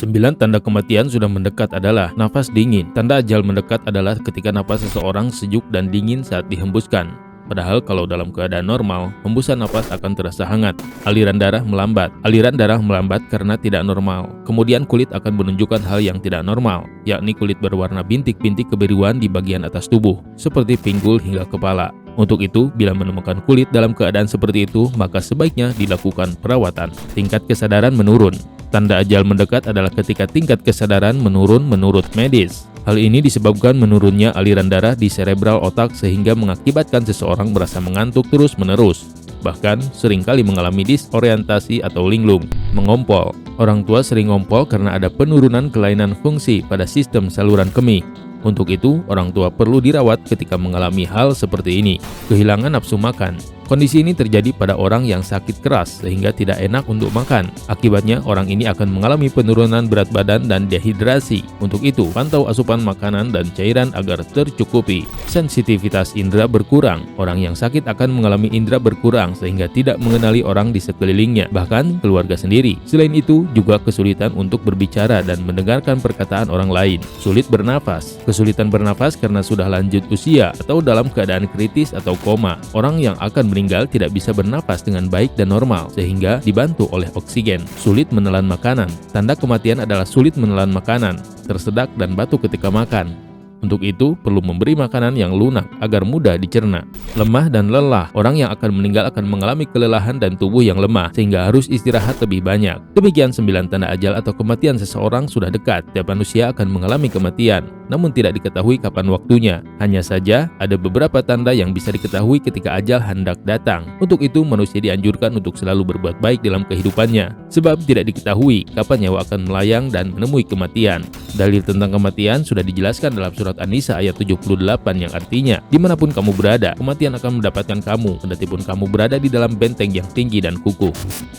9 tanda kematian sudah mendekat adalah nafas dingin. Tanda ajal mendekat adalah ketika napas seseorang sejuk dan dingin saat dihembuskan. Padahal kalau dalam keadaan normal, hembusan napas akan terasa hangat. Aliran darah melambat. Aliran darah melambat karena tidak normal. Kemudian kulit akan menunjukkan hal yang tidak normal, yakni kulit berwarna bintik-bintik kebiruan di bagian atas tubuh, seperti pinggul hingga kepala. Untuk itu, bila menemukan kulit dalam keadaan seperti itu, maka sebaiknya dilakukan perawatan. Tingkat kesadaran menurun. Tanda ajal mendekat adalah ketika tingkat kesadaran menurun menurut medis. Hal ini disebabkan menurunnya aliran darah di serebral otak sehingga mengakibatkan seseorang merasa mengantuk terus-menerus. Bahkan seringkali mengalami disorientasi atau linglung, mengompol. Orang tua sering ngompol karena ada penurunan kelainan fungsi pada sistem saluran kemih. Untuk itu, orang tua perlu dirawat ketika mengalami hal seperti ini. Kehilangan nafsu makan. Kondisi ini terjadi pada orang yang sakit keras sehingga tidak enak untuk makan. Akibatnya, orang ini akan mengalami penurunan berat badan dan dehidrasi. Untuk itu, pantau asupan makanan dan cairan agar tercukupi. Sensitivitas indera berkurang. Orang yang sakit akan mengalami indera berkurang sehingga tidak mengenali orang di sekelilingnya, bahkan keluarga sendiri. Selain itu, juga kesulitan untuk berbicara dan mendengarkan perkataan orang lain. Sulit bernafas. Kesulitan bernafas karena sudah lanjut usia atau dalam keadaan kritis atau koma. Orang yang akan meninggal tidak bisa bernapas dengan baik dan normal sehingga dibantu oleh oksigen. Sulit menelan makanan. Tanda kematian adalah sulit menelan makanan, tersedak dan batuk ketika makan. Untuk itu, perlu memberi makanan yang lunak agar mudah dicerna. Lemah dan lelah. Orang yang akan meninggal akan mengalami kelelahan dan tubuh yang lemah, sehingga harus istirahat lebih banyak. Demikian 9 tanda ajal atau kematian seseorang sudah dekat. Tiap manusia akan mengalami kematian, namun tidak diketahui kapan waktunya. Hanya saja, ada beberapa tanda yang bisa diketahui ketika ajal hendak datang. Untuk itu, manusia dianjurkan untuk selalu berbuat baik dalam kehidupannya, sebab tidak diketahui kapan nyawa akan melayang dan menemui kematian. Dalil tentang kematian sudah dijelaskan dalam surat An-Nisa ayat 78 yang artinya, dimanapun kamu berada, kematian akan mendapatkan kamu, kendatipun kamu berada di dalam benteng yang tinggi dan kukuh.